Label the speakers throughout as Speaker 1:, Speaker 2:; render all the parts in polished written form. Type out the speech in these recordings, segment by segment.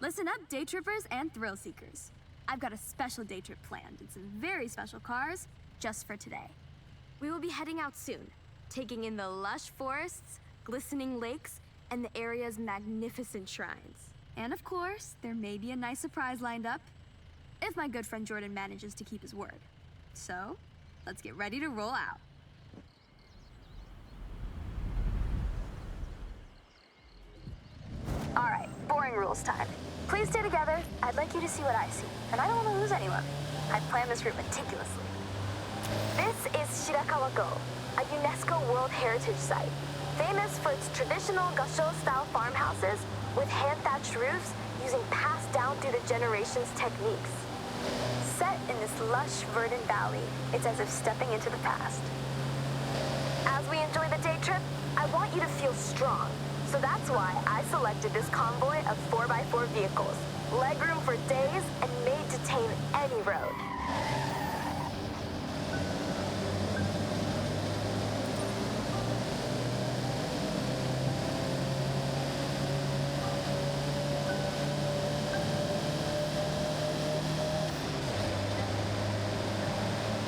Speaker 1: Listen up, day trippers and thrill seekers. I've got a special day trip planned and some very special cars just for today. We will be heading out soon, taking in the lush forests, glistening lakes, and the area's magnificent shrines. And of course, there may be a nice surprise lined up, if my good friend Jordan manages to keep his word. So, let's get ready to roll out. All right, boring rules time. Please stay together. I'd like you to see what I see, and I don't want to lose anyone. I've planned this route meticulously. This is Shirakawa-go, a UNESCO World Heritage Site, famous for its traditional Gasho-style farmhouses with hand-thatched roofs using passed-down through the generations techniques. Set in this lush, verdant valley, it's as if stepping into the past. As we enjoy the day trip, I want you to feel strong. So that's why I selected this convoy of 4x4 vehicles, legroom for days and made to tame any road.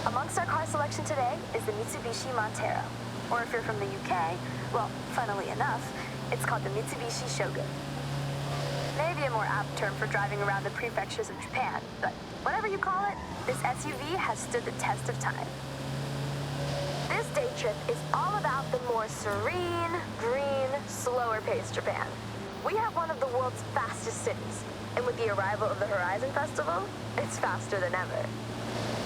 Speaker 1: Amongst our car selection today is the Mitsubishi Montero, or if you're from the UK, well, funnily enough, it's called the Mitsubishi Shogun. Maybe a more apt term for driving around the prefectures of Japan, but whatever you call it, this SUV has stood the test of time. This day trip is all about the more serene, green, slower-paced Japan. We have one of the world's fastest cities, and with the arrival of the Horizon Festival, it's faster than ever.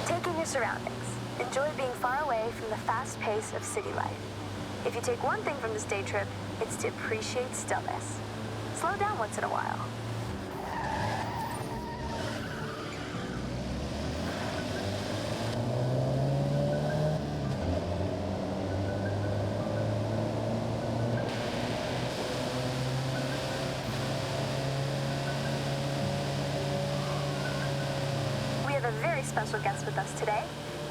Speaker 1: Take in your surroundings. Enjoy being far away from the fast pace of city life. If you take one thing from this day trip, it's to appreciate stillness. Slow down once in a while. We have a very special guest with us today,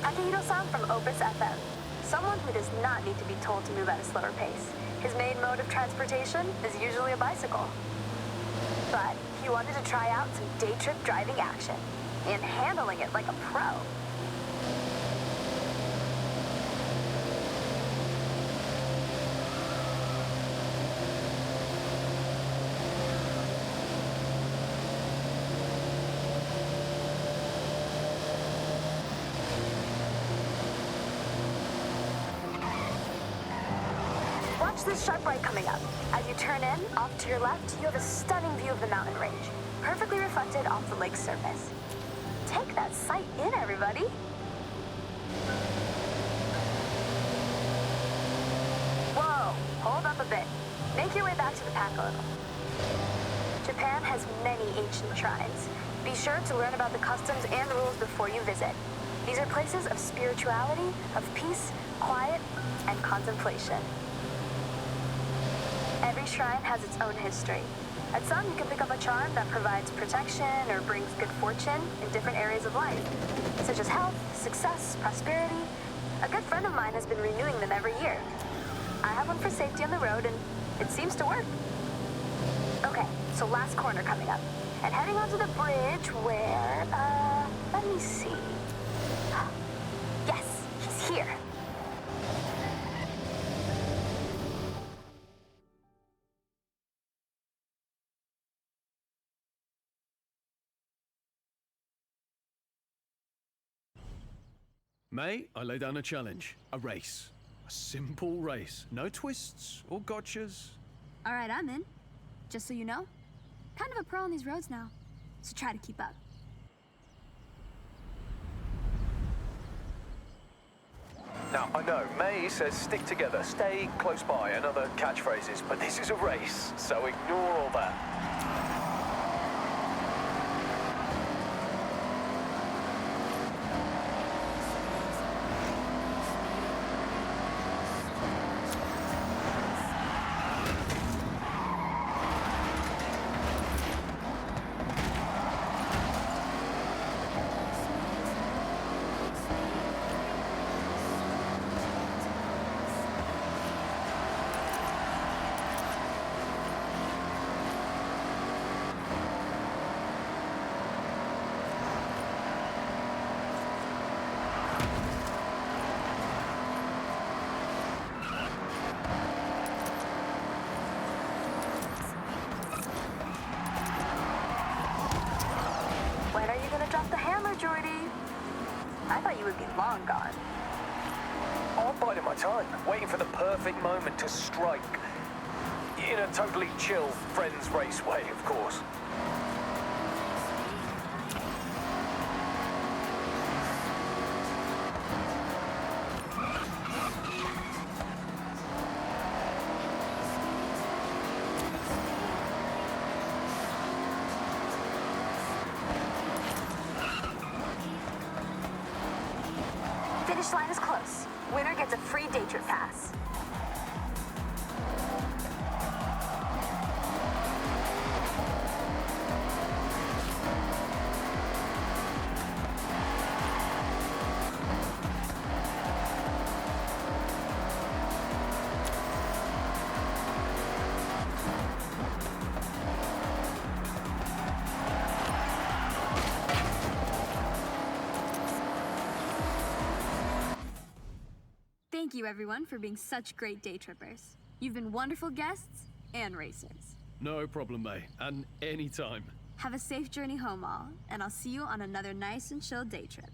Speaker 1: Takehiro-san from Opus FM. Someone who does not need to be told to move at a slower pace. His main mode of transportation is usually a bicycle. But he wanted to try out some day trip driving action and handling it like a pro. Watch this sharp right coming up. As you turn in, off to your left, you have a stunning view of the mountain range, perfectly reflected off the lake's surface. Take that sight in, everybody. Whoa, hold up a bit. Make your way back to the pack a little. Japan has many ancient shrines. Be sure to learn about the customs and rules before you visit. These are places of spirituality, of peace, quiet, and contemplation. Every shrine has its own history. At some, you can pick up a charm that provides protection or brings good fortune in different areas of life, such as health, success, prosperity. A good friend of mine has been renewing them every year. I have one for safety on the road, and it seems to work. Okay, so last corner coming up. And heading onto the bridge where, let me see. Yes, he's here.
Speaker 2: May, I lay down a challenge. A race. A simple race. No twists or gotchas.
Speaker 1: All right, I'm in. Just so you know, kind of a pro on these roads now, so try to keep up.
Speaker 3: Now, I know, May says stick together, stay close by, and other catchphrases, but this is a race, so ignore all that.
Speaker 1: be long gone.
Speaker 3: I'm biding my time, waiting for the perfect moment to strike. In a totally chill, friends race way, of course.
Speaker 1: Finish line is close. Winner gets a free Daytrip pass.
Speaker 4: Thank you, everyone, for being such great day trippers. You've been wonderful guests and racers.
Speaker 2: No problem, May. And anytime.
Speaker 4: Have a safe journey home, all, and I'll see you on another nice and chill day trip.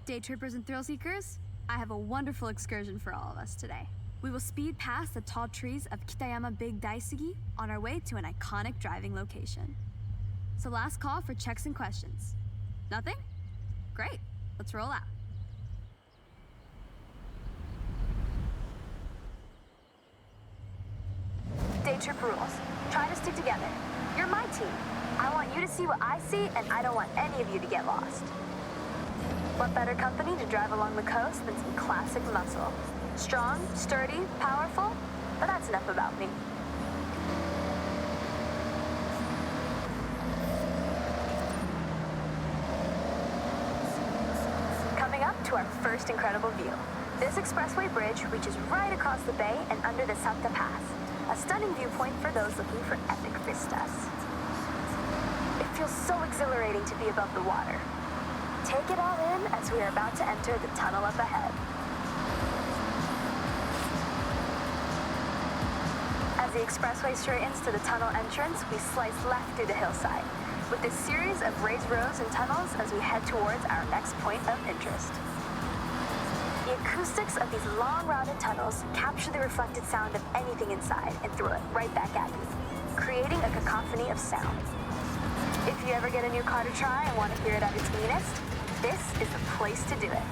Speaker 4: Day trippers and thrill seekers, I have a wonderful excursion for all of us today. We will speed past the tall trees of Kitayama Big Daisugi on our way to an iconic driving location. So last call for checks and questions. Nothing? Great, let's roll out.
Speaker 1: Day trip rules. Try to stick together. You're my team. I want you to see what I see, and I don't want any of you to get lost. What better company to drive along the coast than some classic muscle? Strong, sturdy, powerful, but that's enough about me. Coming up to our first incredible view. This expressway bridge reaches right across the bay and under the Santa Pass, a stunning viewpoint for those looking for epic vistas. It feels so exhilarating to be above the water. Take it all in as we are about to enter the tunnel up ahead. As the expressway straightens to the tunnel entrance, we slice left through the hillside, with this series of raised roads and tunnels as we head towards our next point of interest. The acoustics of these long routed tunnels capture the reflected sound of anything inside and throw it right back at you, creating a cacophony of sound. If you ever get a new car to try and want to hear it at its meanest, this is the place to do it.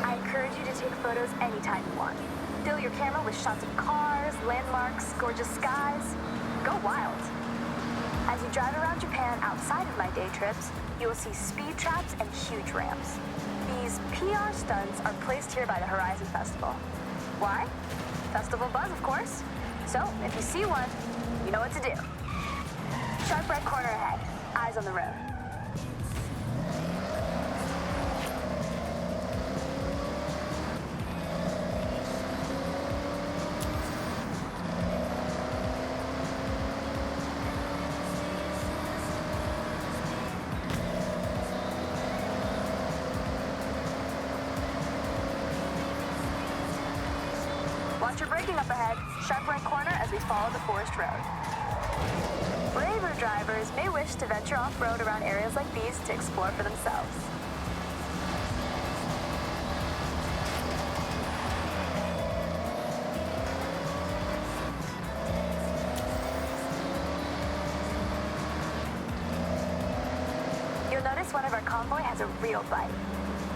Speaker 1: I encourage you to take photos anytime you want. Fill your camera with shots of cars, landmarks, gorgeous skies. Go wild. As you drive around Japan outside of my day trips, you will see speed traps and huge ramps. These PR stunts are placed here by the Horizon Festival. Why? Festival buzz, of course. So, if you see one, you know what to do. Sharp right corner ahead. Eyes on the road. Watch your braking up ahead. Sharp right corner as we follow the forest road. Braver drivers may wish to venture off-road around areas like these to explore for themselves. You'll notice one of our convoy has a real bite.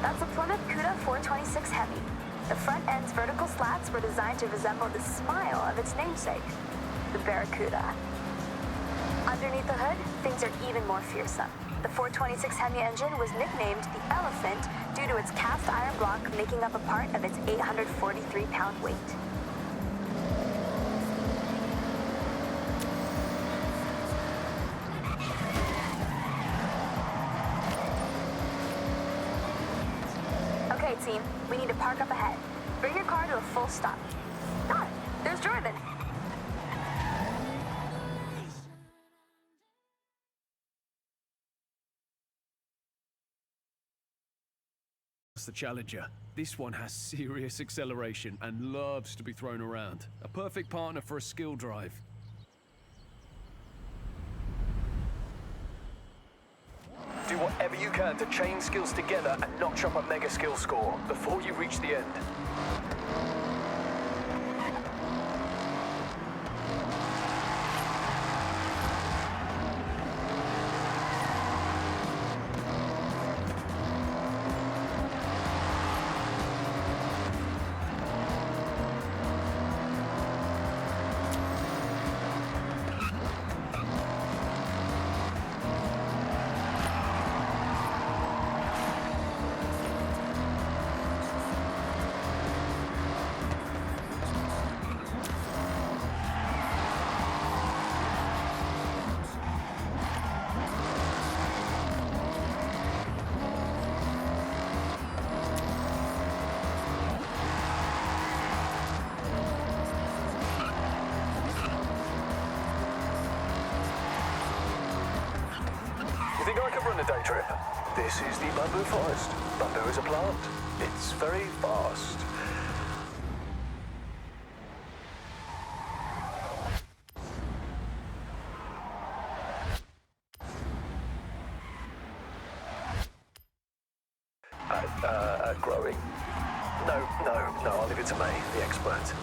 Speaker 1: That's a Plymouth Cuda 426 Heavy. The front end's vertical slats were designed to resemble the smile of its namesake, the Barracuda. Underneath the hood, things are even more fearsome. The 426 Hemi engine was nicknamed the Elephant due to its cast iron block making up a part of its 843-pound weight. team. We need to park up ahead. Bring your car to a full stop. Ah, there's Jordan.
Speaker 2: That's the Challenger. This one has serious acceleration and loves to be thrown around. A perfect partner for a skill drive.
Speaker 3: Do whatever you can to chain skills together and notch up a mega skill score before you reach the end. Think I could run a day trip? This is the bamboo forest. Bamboo is a plant. It's very fast. Growing. No, I'll leave it to May, the expert.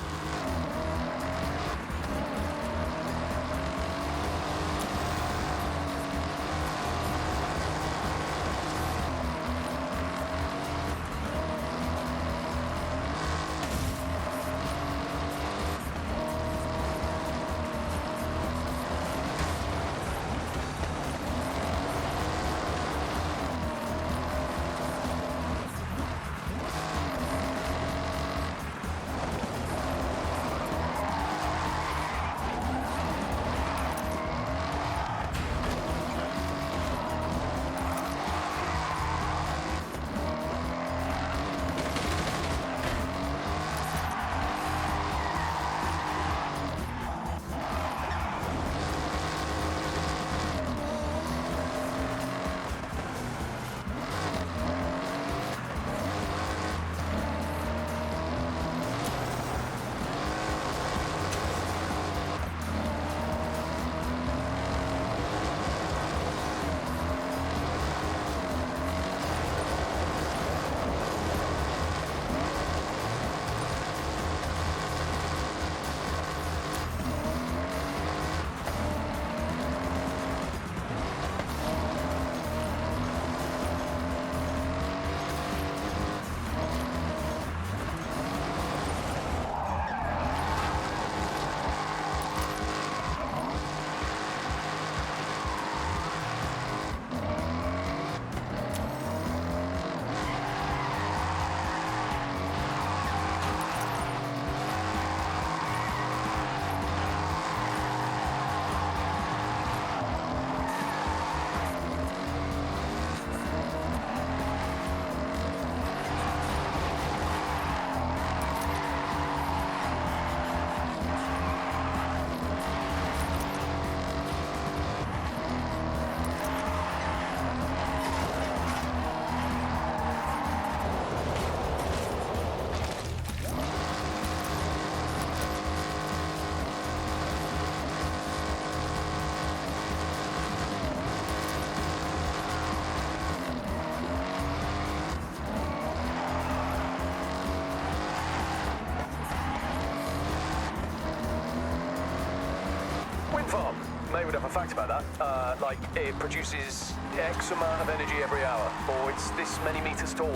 Speaker 3: May would have a fact about that. Like, it produces X amount of energy every hour, or it's this many meters tall,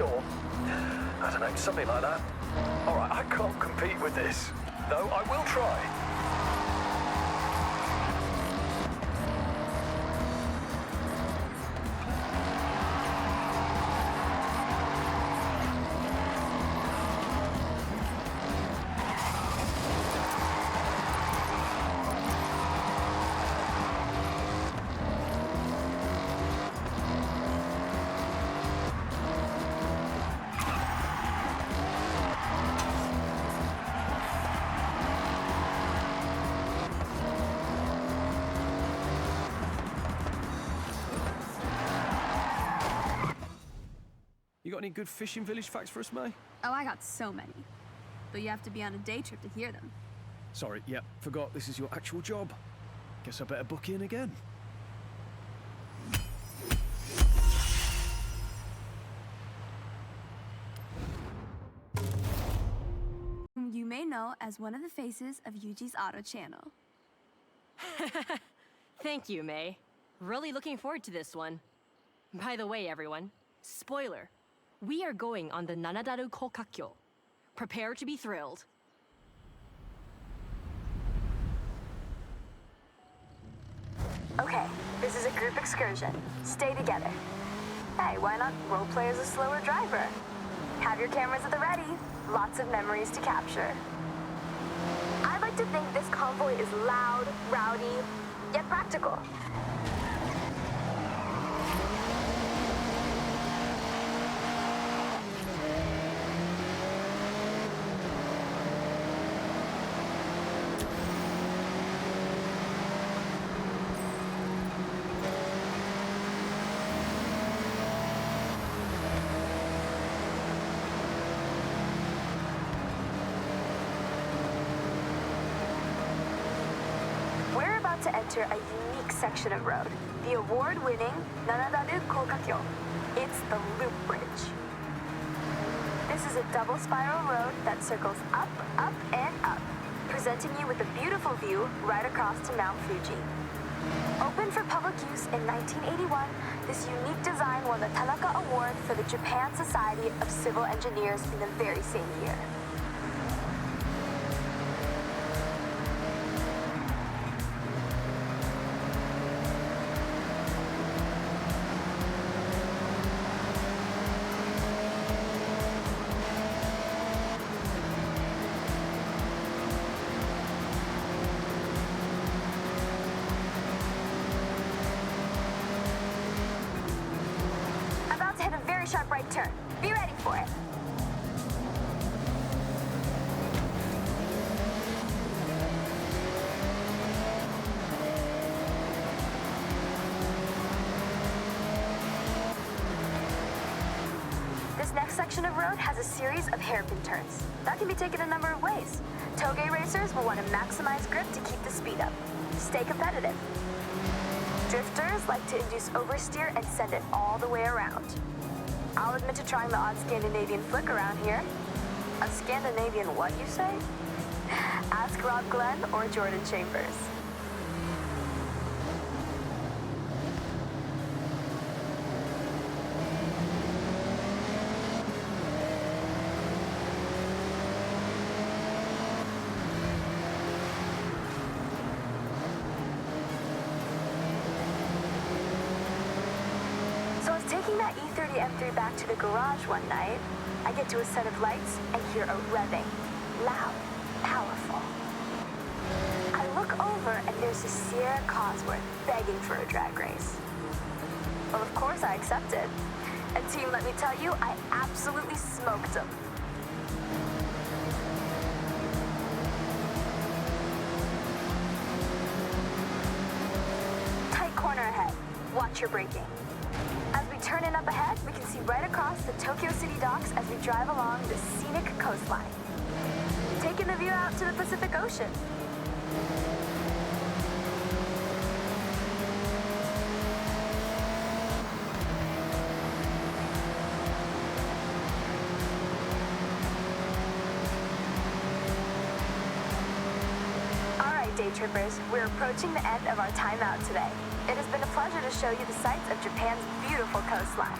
Speaker 3: or, I don't know, something like that. All right, I can't compete with this, though I will try.
Speaker 2: You got any good fishing village facts for us, May?
Speaker 4: Oh, I got so many. But you have to be on a day trip to hear them.
Speaker 2: Sorry, yeah, forgot this is your actual job. Guess I better book in again.
Speaker 4: You may know as one of the faces of Yuji's Auto channel.
Speaker 5: Thank you, May. Really looking forward to this one. By the way, everyone, spoiler. We are going on the Nanadaru Kokakyo. Prepare to be thrilled.
Speaker 1: Okay, this is a group excursion. Stay together. Hey, why not roleplay as a slower driver? Have your cameras at the ready. Lots of memories to capture. I'd like to think this convoy is loud, rowdy, yet practical. To enter a unique section of road, the award-winning Nanadaru Kokakyo. It's the Loop Bridge. This is a double spiral road that circles up, up, and up, presenting you with a beautiful view right across to Mount Fuji. Opened for public use in 1981, this unique design won the Tanaka Award for the Japan Society of Civil Engineers in the very same year. Sharp right turn. Be ready for it. This next section of road has a series of hairpin turns. That can be taken a number of ways. Toge racers will want to maximize grip to keep the speed up. Stay competitive. Drifters like to induce oversteer and send it all the way around. I'll admit to trying the odd Scandinavian flick around here. A Scandinavian what, you say? Ask Rob Glenn or Jordan Chambers. Taking that E30 M3 back to the garage one night, I get to a set of lights and hear a revving. Loud, powerful. I look over and there's a Sierra Cosworth begging for a drag race. Well, of course I accepted. And team, let me tell you, I absolutely smoked them. Tight corner ahead. Watch your braking. As we turn in up ahead, we can see right across the Tokyo City docks as we drive along the scenic coastline. Taking the view out to the Pacific Ocean. All right, day trippers, we're approaching the end of our time out today. It has been a pleasure to show you the sights of Japan's beautiful coastline.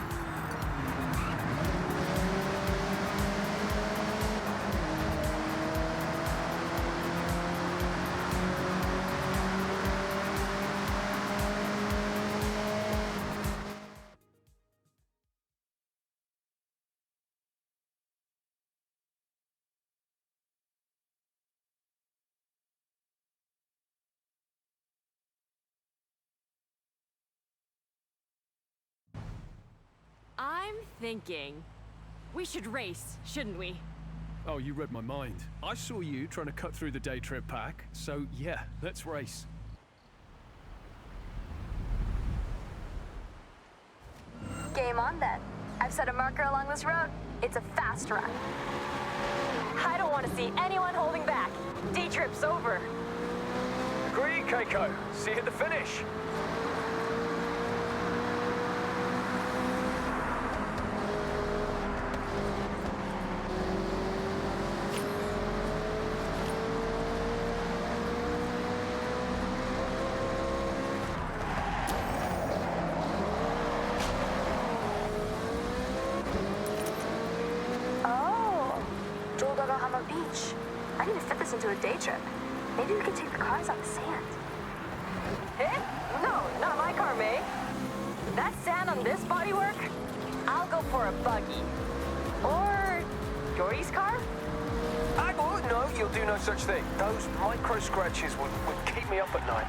Speaker 5: I'm thinking we should race, shouldn't we?
Speaker 2: Oh, you read my mind. I saw you trying to cut through the day trip pack, so yeah, let's race.
Speaker 1: Game on then. I've set a marker along this road. It's a fast run.
Speaker 5: I don't want to see anyone holding back. Daytrip's over.
Speaker 3: Agreed, Keiko. See you at the finish.
Speaker 1: Beach. I need to fit this into a day trip. Maybe we could take the cars on the sand.
Speaker 5: Eh? No, not my car, May. That sand on this bodywork? I'll go for a buggy. Or Jordy's car?
Speaker 3: Oh, no, you'll do no such thing. Those micro scratches would keep me up at night.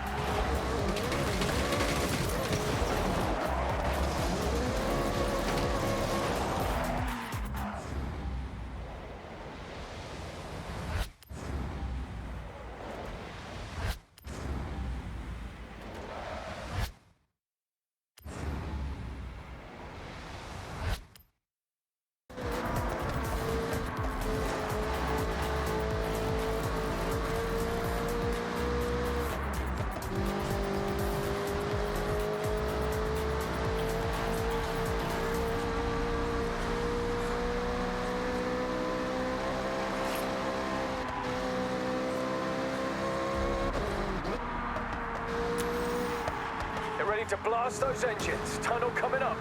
Speaker 3: To blast those engines. Tunnel coming up.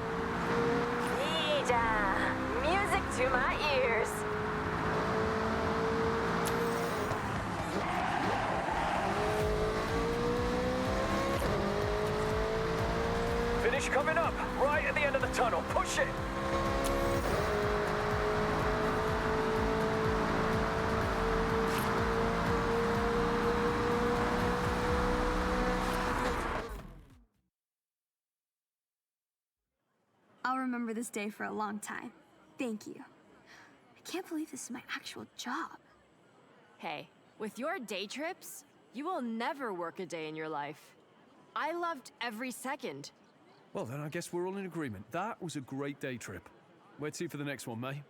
Speaker 5: Music to my ears.
Speaker 3: Finish coming up. Right at the end of the tunnel. Push it.
Speaker 4: I'll remember this day for a long time. Thank you. I can't believe this is my actual job.
Speaker 5: Hey, with your day trips, you will never work a day in your life. I loved every second.
Speaker 2: Well, then I guess we're all in agreement. That was a great day trip. Where to for the next one, May?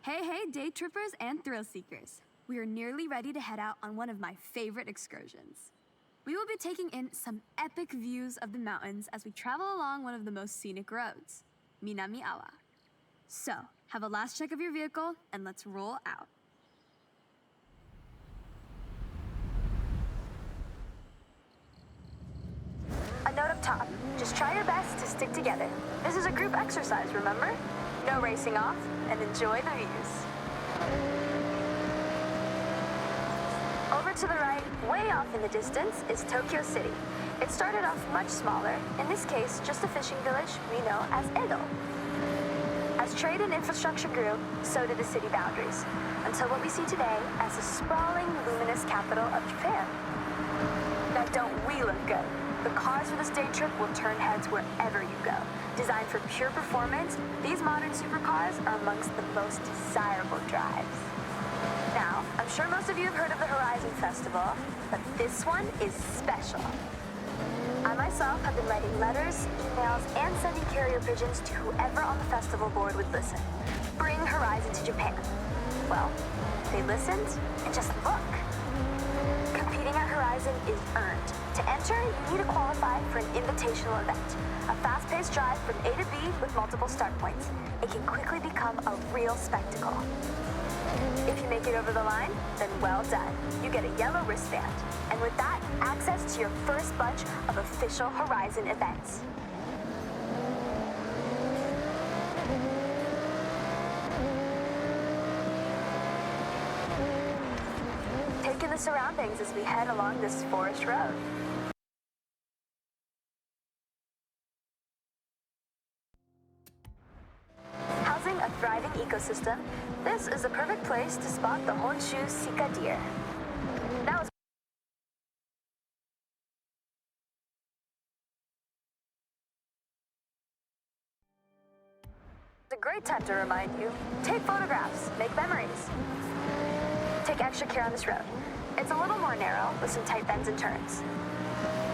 Speaker 4: Hey, day trippers and thrill seekers. We are nearly ready to head out on one of my favorite excursions. We will be taking in some epic views of the mountains as we travel along one of the most scenic roads, Minami Awa. So, have a last check of your vehicle and let's roll out.
Speaker 1: A note up top. Just try your best to stick together. This is a group exercise, remember? No racing off, and enjoy the views. Over to the right, way off in the distance, is Tokyo City. It started off much smaller, in this case, just a fishing village we know as Edo. As trade and infrastructure grew, so did the city boundaries, until what we see today as the sprawling, luminous capital of Japan. Now don't we look good? The cars for this day trip will turn heads wherever you go. Designed for pure performance, these modern supercars are amongst the most desirable drives. Now, I'm sure most of you have heard of the Horizon Festival, but this one is special. I myself have been writing letters, emails, and sending carrier pigeons to whoever on the festival board would listen. Bring Horizon to Japan. Well, they listened, and just look. Competing at Horizon is earned. To enter, you need to qualify for an invitational event. A fast-paced drive from A to B with multiple start points. It can quickly become a real spectacle. If you make it over the line, then well done. You get a yellow wristband. And with that, access to your first bunch of official Horizon events. Take in the surroundings as we head along this forest road. Housing a thriving ecosystem, this is a perfect place to spot the Honshu Sika deer. great time to remind you. Take photographs, make memories. Take extra care on this road. It's a little more narrow with some tight bends and turns.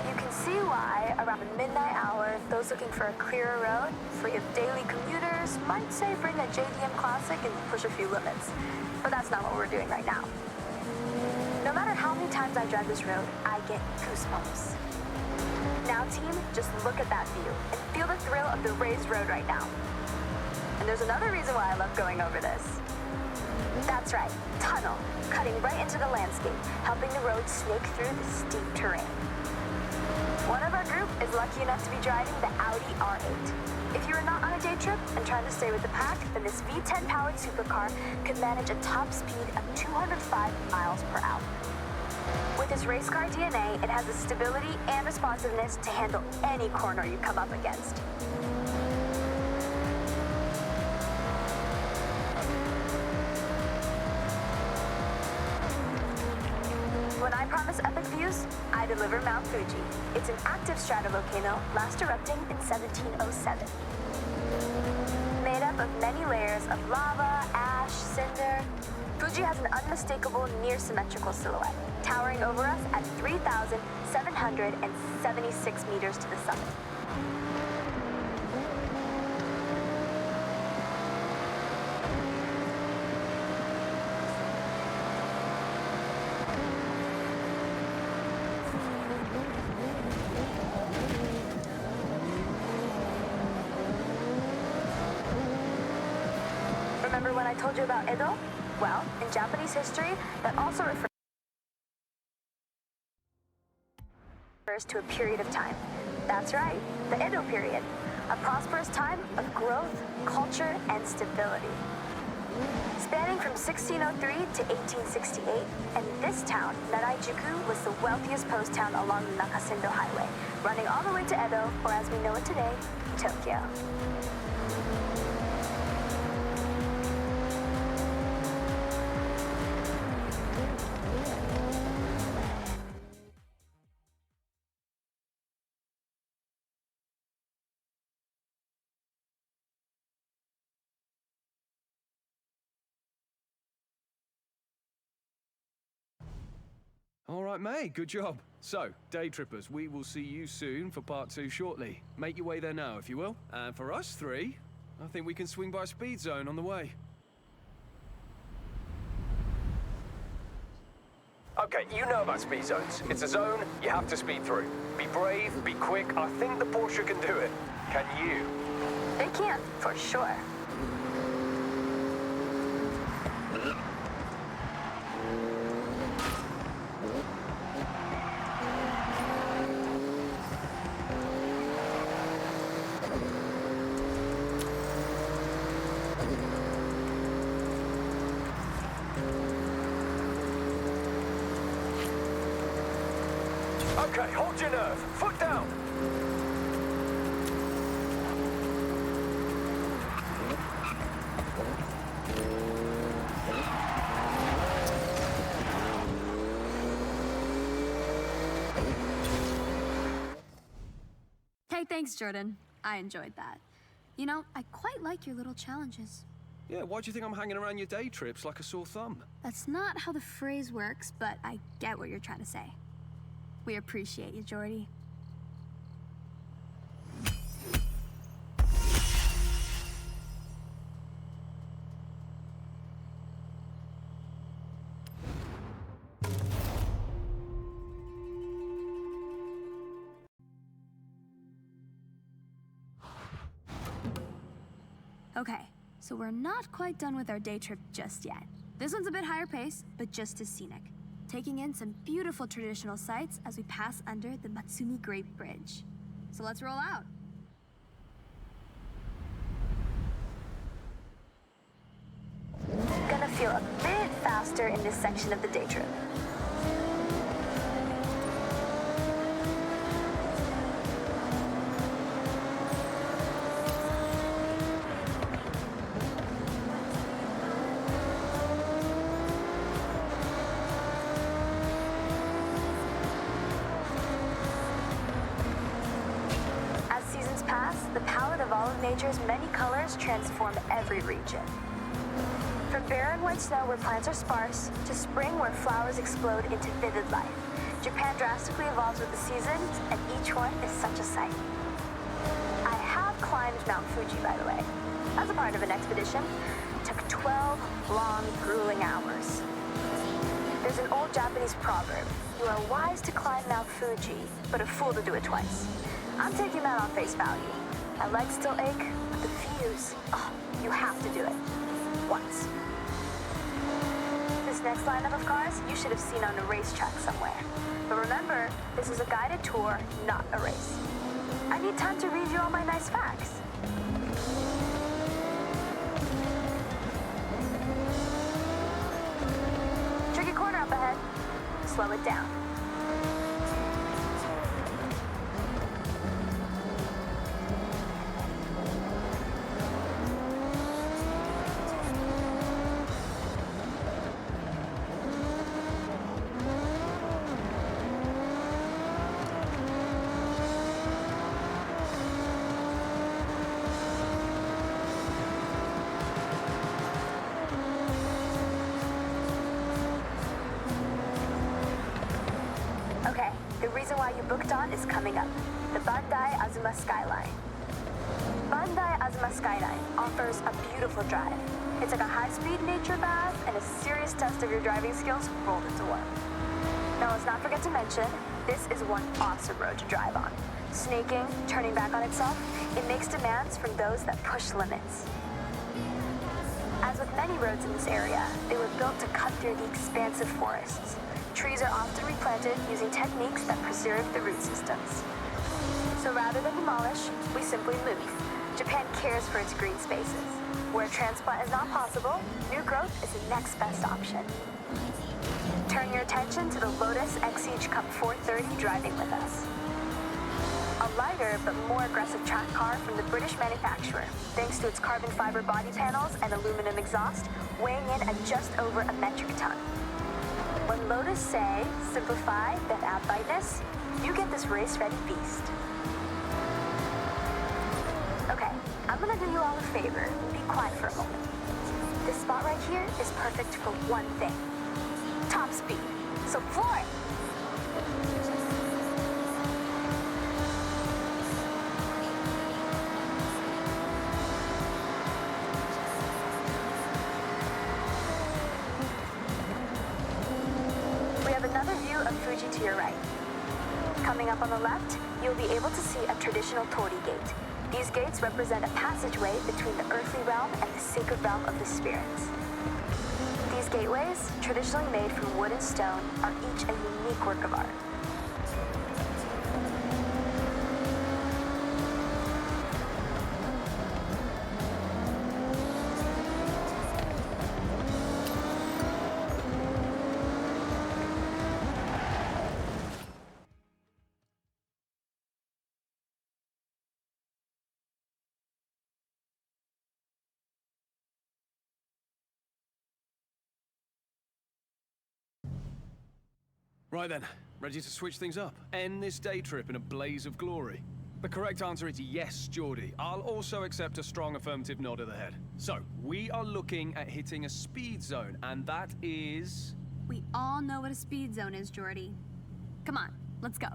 Speaker 1: You can see why, around the midnight hour, those looking for a clearer road, free of daily commuters, might say bring a JDM Classic and push a few limits. But that's not what we're doing right now. No matter how many times I drive this road, I get goosebumps. Now, team, just look at that view and feel the thrill of the raised road right now. And there's another reason why I love going over this. That's right, tunnel, cutting right into the landscape, helping the road snake through the steep terrain. One of our group is lucky enough to be driving the Audi R8. If you are not on a day trip and trying to stay with the pack, then this V10 powered supercar could manage a top speed of 205 miles per hour. With its race car DNA, it has the stability and responsiveness to handle any corner you come up against. When I promise epic views, I deliver Mount Fuji. It's an active stratovolcano, last erupting in 1707. Made up of many layers of lava, ash, cinder, Fuji has an unmistakable near-symmetrical silhouette, towering over us at 3,776 meters to the summit. Remember when I told you about Edo? Well, in Japanese history, that also refers to a period of time. That's right, the Edo period, a prosperous time of growth, culture, and stability. Spanning from 1603 to 1868, and this town, Naraijuku, was the wealthiest post town along the Nakasendo Highway, running all the way to Edo, or as we know it today, Tokyo.
Speaker 2: All right, mate, good job. So, day trippers, we will see you soon for part 2 shortly. Make your way there now, if you will. And for us 3, I think we can swing by a speed zone on the way.
Speaker 3: Okay, you know about speed zones. It's a zone you have to speed through. Be brave, be quick. I think the Porsche can do it. Can you?
Speaker 1: They can, for sure.
Speaker 3: Okay, hold your nerve. Foot down.
Speaker 4: Hey, thanks, Jordan. I enjoyed that. You know, I quite like your little challenges.
Speaker 2: Yeah, why do you think I'm hanging around your day trips like a sore thumb?
Speaker 4: That's not how the phrase works, but I get what you're trying to say. We appreciate you, Jordy. Okay, so we're not quite done with our day trip just yet. This one's a bit higher pace, but just as scenic, taking in some beautiful traditional sights as we pass under the Matsumi Great Bridge. So let's roll out.
Speaker 1: Gonna feel a bit faster in this section of the day trip. As seasons pass, the palette of all of nature's many colors transform every region. From barren white snow where plants are sparse, to spring where flowers explode into vivid life, Japan drastically evolves with the seasons, and each one is such a sight. I have climbed Mount Fuji, by the way, as a part of an expedition. It took 12 long, grueling hours. There's an old Japanese proverb: you are wise to climb Mount Fuji, but a fool to do it twice. I'm taking that on face value. My legs still ache, but the views, oh, you have to do it. Once. This next lineup of cars you should have seen on a racetrack somewhere. But remember, this is a guided tour, not a race. I need time to read you all my nice facts. Tricky corner up ahead. Slow it down. Okay, the reason why you booked on is coming up. The Bandai Azuma Skyline. Bandai Azuma Skyline offers a beautiful drive. It's like a high-speed nature bath and a serious test of your driving skills rolled into one. Now let's not forget to mention, this is one awesome road to drive on. Snaking, turning back on itself, it makes demands from those that push limits. As with many roads in this area, they were built to cut through the expansive forests. Trees are often replanted using techniques that preserve the root systems. So rather than demolish, we simply move. Japan cares for its green spaces. Where transplant is not possible, new growth is the next best option. Turn your attention to the Lotus Exige Cup 430 driving with us. A lighter but more aggressive track car from the British manufacturer, thanks to its carbon fiber body panels and aluminum exhaust, weighing in at just over a metric ton. When Lotus say, simplify, then add lightness, you get this race-ready beast. Okay, I'm gonna do you all a favor. Be quiet for a moment. This spot right here is perfect for one thing. Top speed. So floor it! We have another view of Fuji to your right. Coming up on the left, you'll be able to see a traditional torii gate. These gates represent a passageway between the earthly realm and the sacred realm of the spirits. These gateways, traditionally made from wood and stone, are each a unique work of art.
Speaker 2: Right then, ready to switch things up? End this day trip in a blaze of glory? The correct answer is yes, Geordie. I'll also accept a strong affirmative nod of the head. So, we are looking at hitting a speed zone, and that is...
Speaker 4: We all know what a speed zone is, Jordy. Come on, let's go.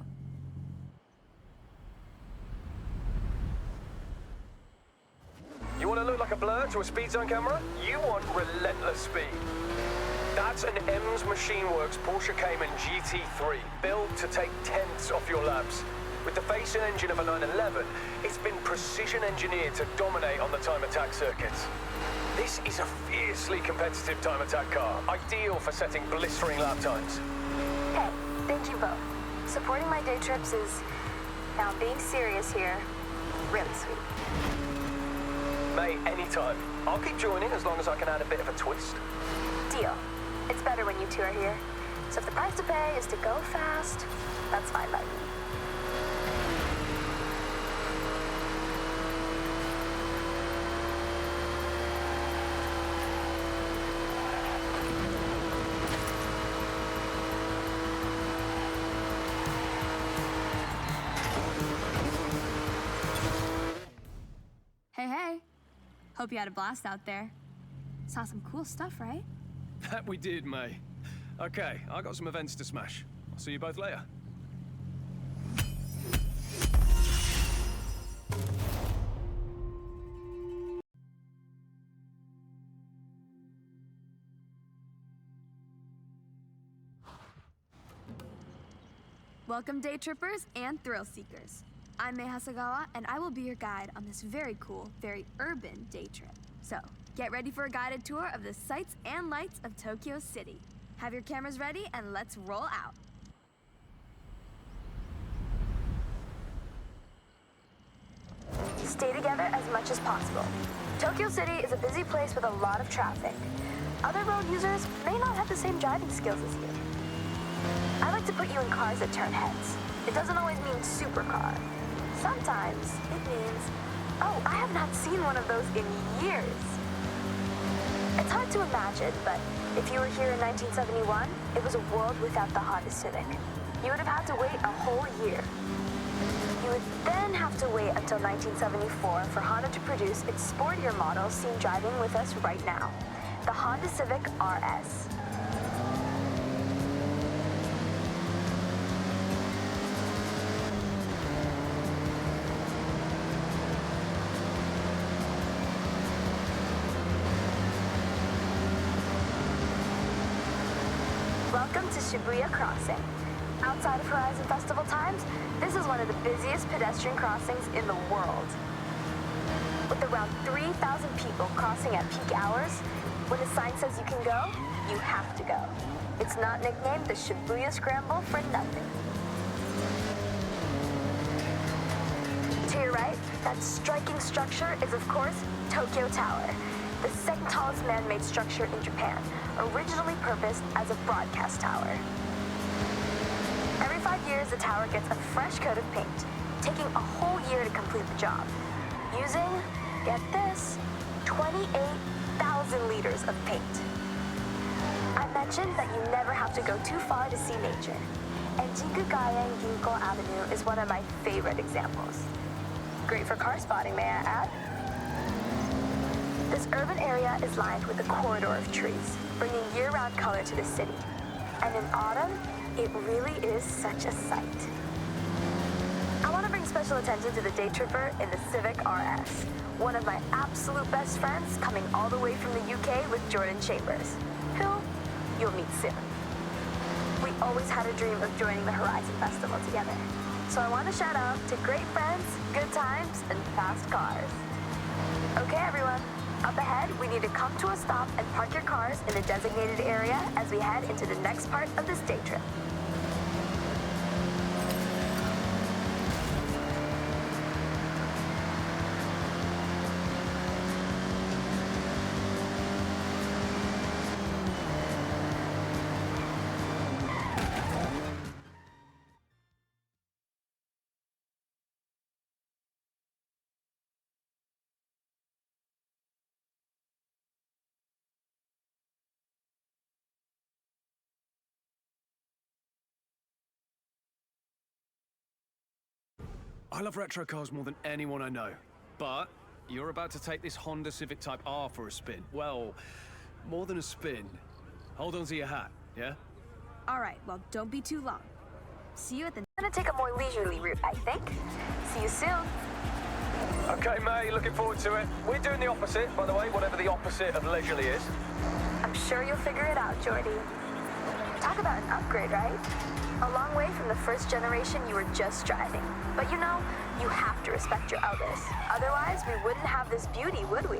Speaker 3: You want to look like a blur to a speed zone camera? You want relentless speed. That's an EMS Machine Works Porsche Cayman GT3, built to take tenths off your laps. With the face-in engine of a 911, it's been precision engineered to dominate on the time attack circuits. This is a fiercely competitive time attack car, ideal for setting blistering lap times.
Speaker 1: Hey, thank you both. Supporting my day trips is, now being serious here, really sweet.
Speaker 3: Mate, anytime. I'll keep joining as long as I can add a bit of a twist.
Speaker 1: Deal. It's better when you two are here. So if the price to pay is to go fast, that's fine by me.
Speaker 4: Hope you had a blast out there. Saw some cool stuff, right?
Speaker 2: That we did, May. Okay, I got some events to smash. I'll see you both later.
Speaker 4: Welcome, day trippers and thrill seekers. I'm Mei Hasagawa, and I will be your guide on this very cool, very urban day trip. So, get ready for a guided tour of the sights and lights of Tokyo City. Have your cameras ready, and let's roll out.
Speaker 1: Stay together as much as possible. Tokyo City is a busy place with a lot of traffic. Other road users may not have the same driving skills as you. I like to put you in cars that turn heads. It doesn't always mean supercar. Sometimes it means, oh, I have not seen one of those in years. It's hard to imagine, but if you were here in 1971, it was a world without the Honda Civic. You would have had to wait a whole year. You would then have to wait until 1974 for Honda to produce its sportier model seen driving with us right now, the Honda Civic RS. Welcome to Shibuya Crossing. Outside of Horizon Festival times, this is one of the busiest pedestrian crossings in the world. With around 3,000 people crossing at peak hours, when a sign says you can go, you have to go. It's not nicknamed the Shibuya Scramble for nothing. To your right, that striking structure is, of course, Tokyo Tower, the second tallest man-made structure in Japan, originally purposed as a broadcast tower. Every 5 years, the tower gets a fresh coat of paint, taking a whole year to complete the job, using, get this, 28,000 liters of paint. I mentioned that you never have to go too far to see nature, and Jingugayen Ginko Avenue is one of my favorite examples. Great for car spotting, may I add? This urban area is lined with a corridor of trees, bringing year-round color to the city. And in autumn, it really is such a sight. I want to bring special attention to the day tripper in the Civic RS, one of my absolute best friends coming all the way from the UK with Jordan Chambers, who you'll meet soon. We always had a dream of joining the Horizon Festival together. So I want to shout out to great friends, good times, and fast cars. Okay, everyone. Up ahead, we need to come to a stop and park your cars in a designated area as we head into the next part of this day trip.
Speaker 2: I love retro cars more than anyone I know. But you're about to take this Honda Civic Type R for a spin. Well, more than a spin. Hold on to your hat, yeah?
Speaker 4: All right, well, don't be too long. See you at the...
Speaker 1: I'm gonna take a more leisurely route, I think. See you soon.
Speaker 3: Okay, May, looking forward to it. We're doing the opposite, by the way, whatever the opposite of leisurely is.
Speaker 1: I'm sure you'll figure it out, Jordy. Talk about an upgrade, right? A long way from the first generation you were just driving. But you know, you have to respect your elders. Otherwise, we wouldn't have this beauty, would we?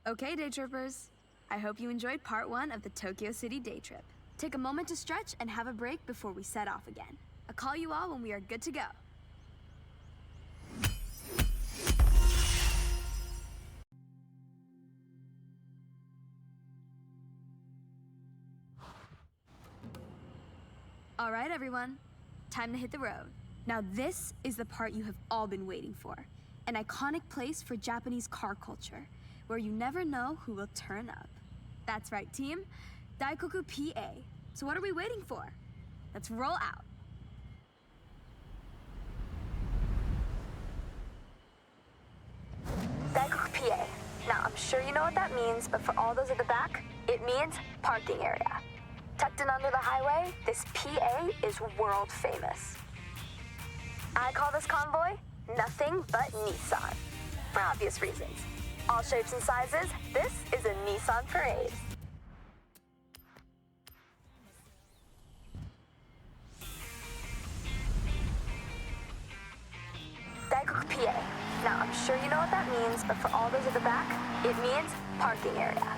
Speaker 4: Okay, day trippers. I hope you enjoyed part 1 of the Tokyo City day trip. Take a moment to stretch and have a break before we set off again. I'll call you all when we are good to go. right, everyone. Time to hit the road. Now this is the part you have all been waiting for. An iconic place for Japanese car culture, where you never know who will turn up. That's right, team. Daikoku PA. So what are we waiting for? Let's roll out.
Speaker 1: Daikoku PA. Now, I'm sure you know what that means, but for all those at the back, it means parking area. Tucked in under the highway, this PA is world famous. I call this convoy nothing but Nissan, for obvious reasons. All shapes and sizes, this is a Nissan parade. Daikoku PA. Now, I'm sure you know what that means, but for all those at the back, it means parking area.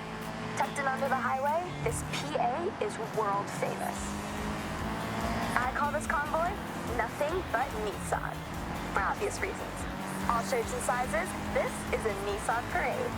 Speaker 1: Tucked in under the highway, this PA is world famous. I call this convoy nothing but Nissan, for obvious reasons. All shapes and sizes, this is a Nissan parade.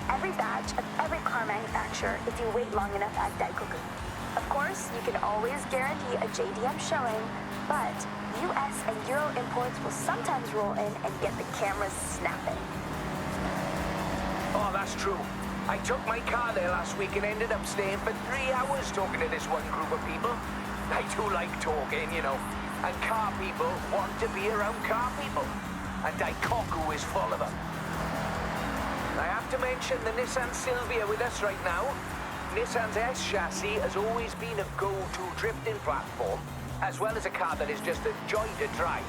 Speaker 1: Every badge of every car manufacturer if you wait long enough at Daikoku. Of course, you can always guarantee a JDM showing, but US and Euro imports will sometimes roll in and get the cameras snapping.
Speaker 3: Oh, that's true. I took my car there last week and ended up staying for 3 hours talking to this one group of people. I do like talking, you know, and car people want to be around car people, and Daikoku is full of them. I have to mention the Nissan Silvia with us right now. Nissan's S chassis has always been a go-to drifting platform, as well as a car that is just a joy to drive.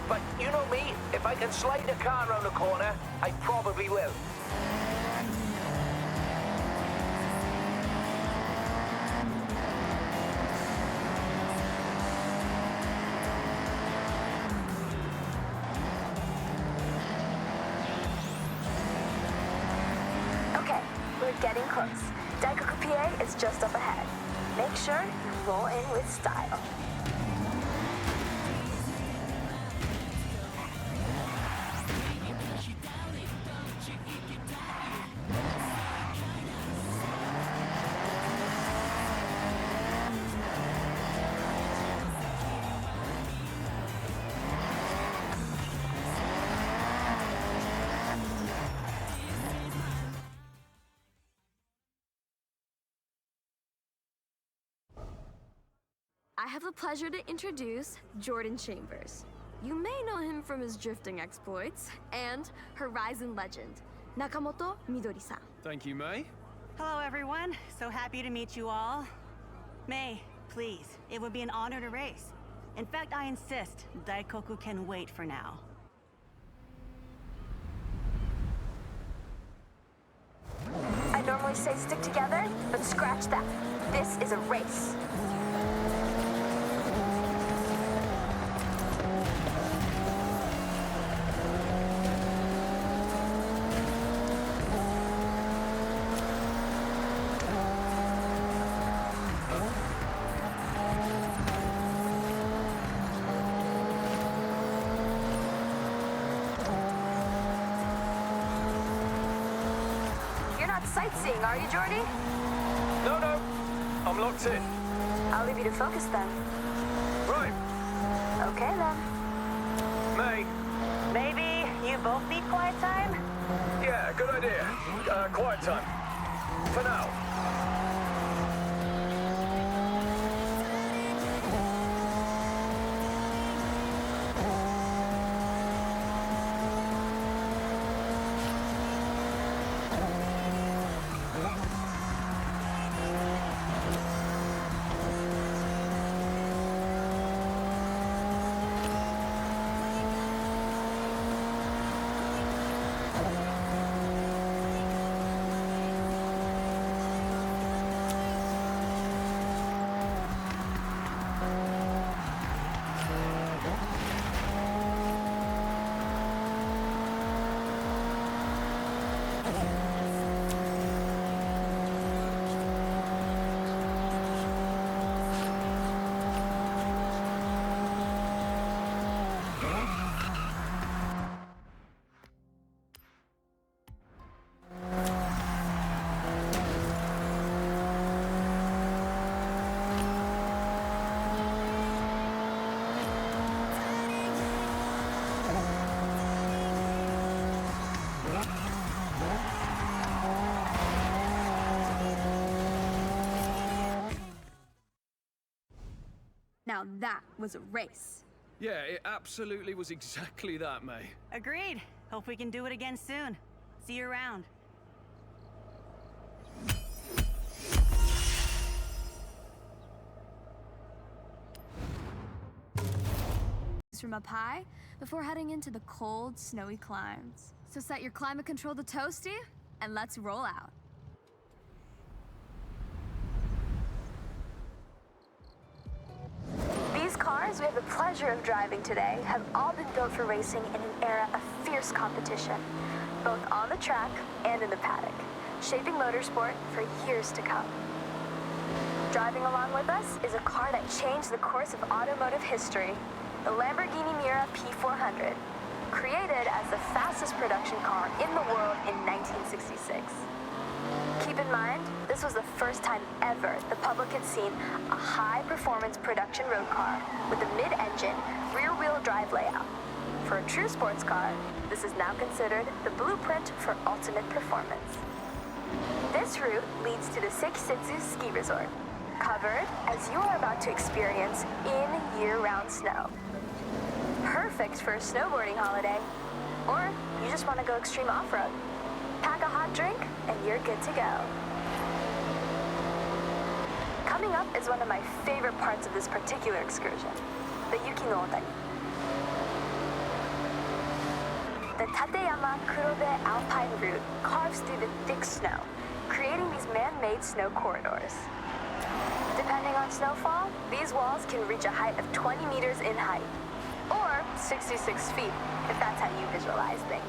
Speaker 3: But you know me, if I can slide a car around a corner, I probably will.
Speaker 1: We're getting close. Daikoku PA is just up ahead. Make sure you roll in with style.
Speaker 4: I have the pleasure to introduce Jordan Chambers. You may know him from his drifting exploits and Horizon legend, Nakamoto Midori-san.
Speaker 2: Thank you, May.
Speaker 6: Hello, everyone. So happy to meet you all. May, please, it would be an honor to race. In fact, I insist, Daikoku can wait for now.
Speaker 1: I normally say stick together, but scratch that. This is a race. Sightseeing, are you, Jordy?
Speaker 3: No, I'm locked in.
Speaker 1: I'll leave you to focus then.
Speaker 3: Right.
Speaker 1: Okay then.
Speaker 3: May.
Speaker 6: Maybe you both need quiet time?
Speaker 3: Yeah, good idea. Quiet time. For now.
Speaker 4: Now that was a race.
Speaker 2: Yeah, it absolutely was exactly that, May.
Speaker 6: Agreed. Hope we can do it again soon. See you around.
Speaker 4: From up high before heading into the cold, snowy climbs. So set your climate control to toasty, and let's roll out.
Speaker 1: These cars we have the pleasure of driving today have all been built for racing in an era of fierce competition, both on the track and in the paddock, shaping motorsport for years to come. Driving along with us is a car that changed the course of automotive history, the Lamborghini Miura P400, created as the fastest production car in the world in 1966. Keep in mind, this was the first time ever the public had seen a high-performance production road car with a mid-engine, rear-wheel drive layout. For a true sports car, this is now considered the blueprint for ultimate performance. This route leads to the Sekisetsu ski resort, covered as you are about to experience in year-round snow. Perfect for a snowboarding holiday, or you just want to go extreme off-road. Pack a hot drink, and you're good to go. Coming up is one of my favorite parts of this particular excursion, the Yuki no Otani. The Tateyama Kurobe Alpine route carves through the thick snow, creating these man-made snow corridors. Depending on snowfall, these walls can reach a height of 20 meters in height, or 66 feet, if that's how you visualize things.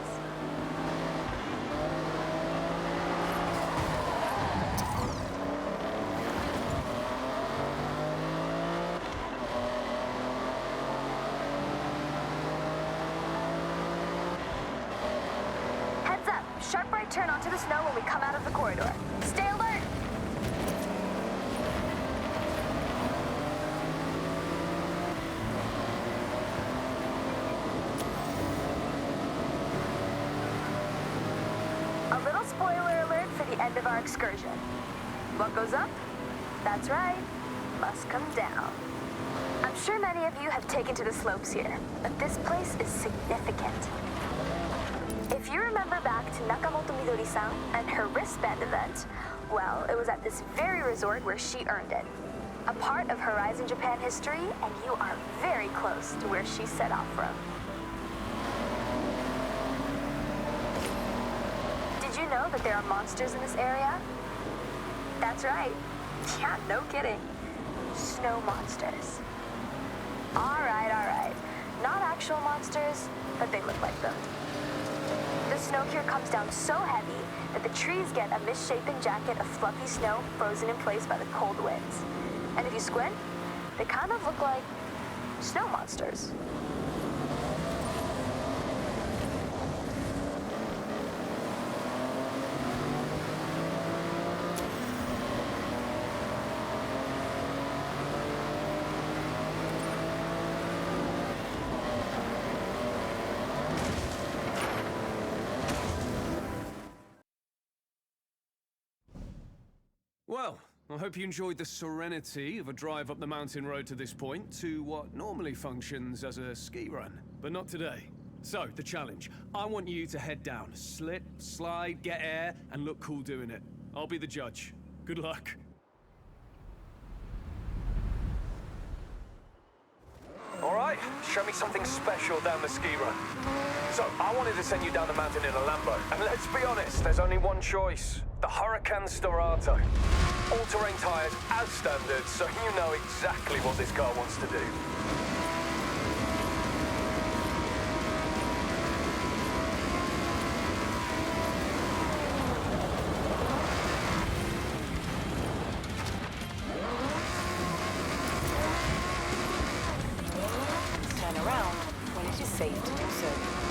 Speaker 1: Heads up, sharp right turn onto the snow when we come out of the corridor. Stay alert! A little spoiler alert for the end of our excursion. What goes up? That's right, must come down. I'm sure many of you have taken to the slopes here, but this place is significant. If you remember back to Nakamoto Midori-san and her wristband event, well, it was at this very resort where she earned it. A part of Horizon Japan history, and you are very close to where she set off from. Did you know that there are monsters in this area? That's right. Yeah, no kidding. Snow monsters. All right. Not actual monsters, but they look like them. The snow here comes down so heavy that the trees get a misshapen jacket of fluffy snow frozen in place by the cold winds. And if you squint, they kind of look like snow monsters.
Speaker 2: Well, I hope you enjoyed the serenity of a drive up the mountain road to this point to what normally functions as a ski run, but not today. So, the challenge. I want you to head down, slip, slide, get air, and look cool doing it. I'll be the judge. Good luck.
Speaker 3: All right, show me something special down the ski run. So, I wanted to send you down the mountain in a Lambo, and let's be honest, there's only one choice. The Huracan Storato. All-terrain tires as standard, so you know exactly what this car wants to do.
Speaker 7: Turn around when it is safe to do so.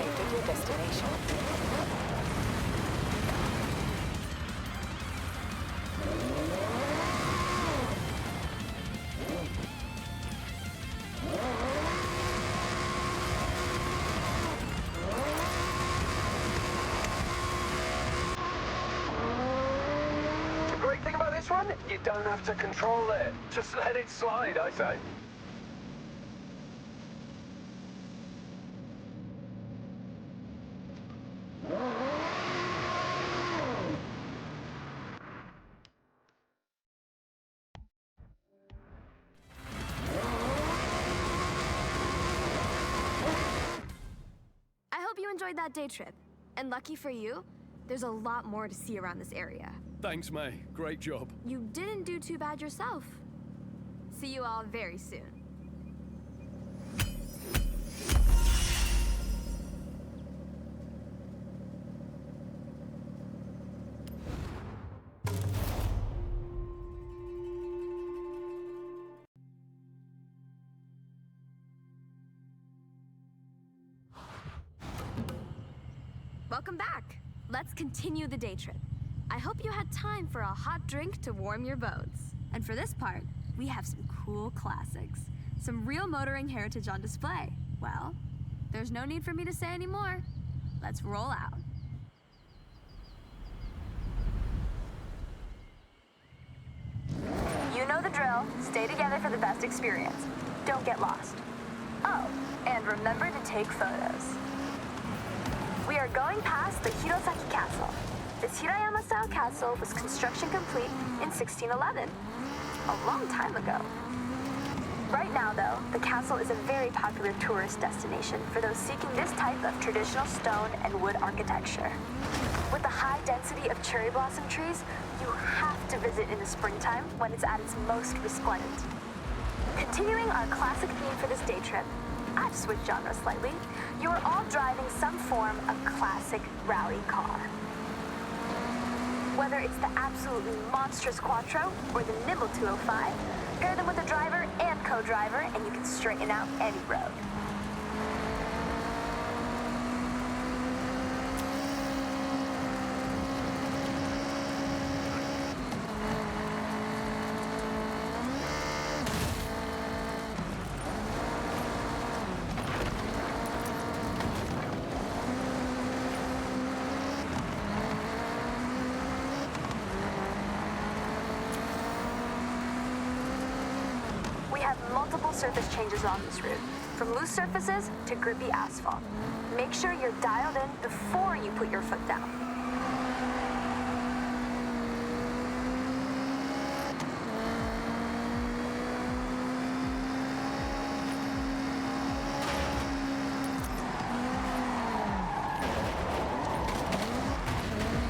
Speaker 7: safe at your destination.
Speaker 3: The great thing about this one, you don't have to control it. Just let it slide, I say.
Speaker 4: I hope you enjoyed that day trip. And lucky for you, there's a lot more to see around this area.
Speaker 2: Thanks, May. Great job.
Speaker 4: You didn't do too bad yourself. See you all very soon. Welcome back. Let's continue the day trip. I hope you had time for a hot drink to warm your boats. And for this part, we have some cool classics. Some real motoring heritage on display. Well, there's no need for me to say any more. Let's roll out.
Speaker 1: You know the drill. Stay together for the best experience. Don't get lost. Oh, and remember to take photos. We are going past the Hirosaki Castle. This Hirayama-style castle was construction complete in 1611, a long time ago. Right now, though, the castle is a very popular tourist destination for those seeking this type of traditional stone and wood architecture. With the high density of cherry blossom trees, you have to visit in the springtime when it's at its most resplendent. Continuing our classic theme for this day trip, I've switched genres slightly. You are all driving some form of classic rally car. Whether it's the absolutely monstrous Quattro or the nimble 205, pair them with a driver and co-driver and you can straighten out any road. Multiple surface changes on this route, from loose surfaces to grippy asphalt. Make sure you're dialed in before you put your foot down.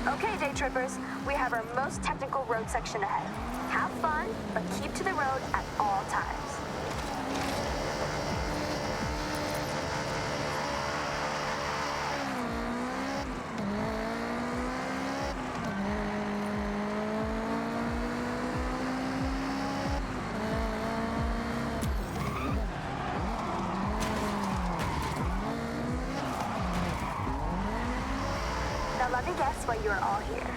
Speaker 1: Okay, day trippers, we have our most technical road section ahead. Have fun, but keep to the road at all times. Now let me guess why you are all here.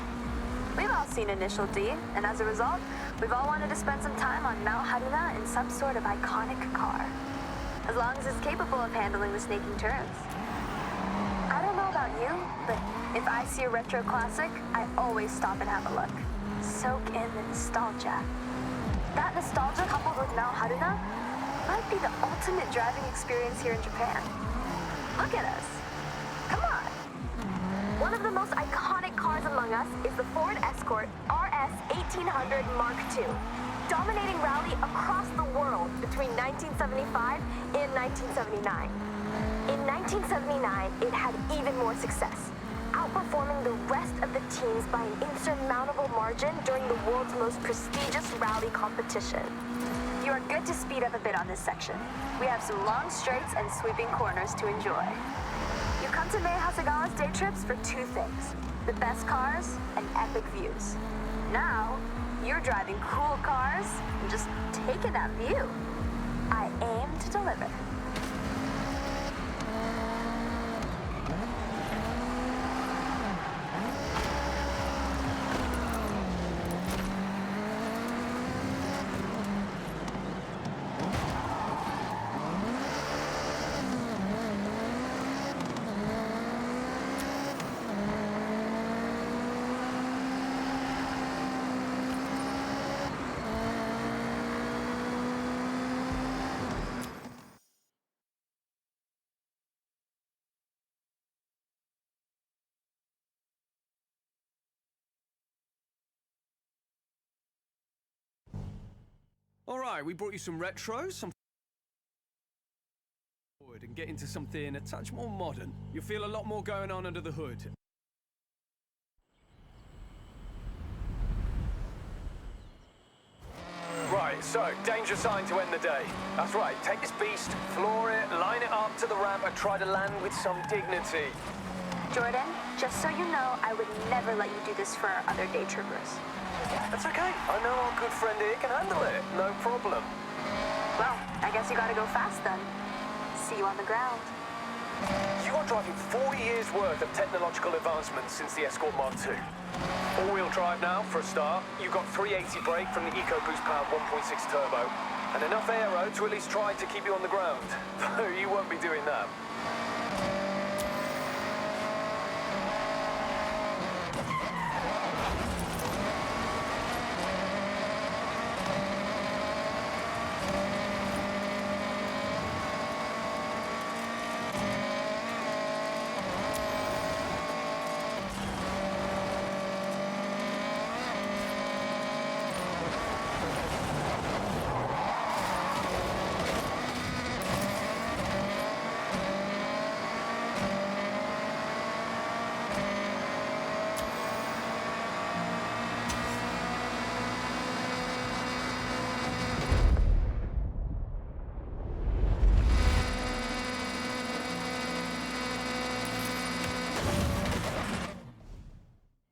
Speaker 1: We've all seen Initial D, and as a result, we've all wanted to spend some time on Mount Haruna in some sort of iconic car. As long as it's capable of handling the snaking turns. I don't know about you, but if I see a retro classic, I always stop and have a look. Soak in the nostalgia. That nostalgia coupled with Mount Haruna might be the ultimate driving experience here in Japan. Look at us. Come on. One of the most iconic cars among us is the Ford Escort RS 1800 Mark II, dominating rally across the world between 1975 and 1979. In 1979, it had even more success, outperforming the rest of the teams by an insurmountable margin during the world's most prestigious rally competition. You are good to speed up a bit on this section. We have some long straights and sweeping corners to enjoy. You come to Mei Hasegawa's day trips for two things: the best cars and epic views. Now, you're driving cool cars and just taking that view. I aim to deliver.
Speaker 2: All right, we brought you some retro, some forward, and get into something a touch more modern. You'll feel a lot more going on under the hood.
Speaker 3: Right, so, danger sign to end the day. That's right, take this beast, floor it, line it up to the ramp, and try to land with some dignity.
Speaker 1: Jordan, just so you know, I would never let you do this for our other day trippers.
Speaker 3: That's okay. I know our good friend here can handle it. No problem.
Speaker 1: Well, I guess you gotta go fast then. See you on the ground.
Speaker 3: You are driving 40 years worth of technological advancements since the Escort Mark II. All-wheel drive now, for a start. You've got 380 brake from the EcoBoost powered 1.6 turbo, and enough aero to at least try to keep you on the ground. Though you won't be doing that.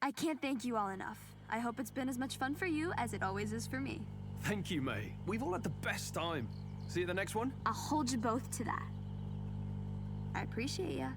Speaker 4: I can't thank you all enough. I hope it's been as much fun for you as it always is for me.
Speaker 2: Thank you, May. We've all had the best time. See you at the next one?
Speaker 4: I'll hold you both to that. I appreciate ya.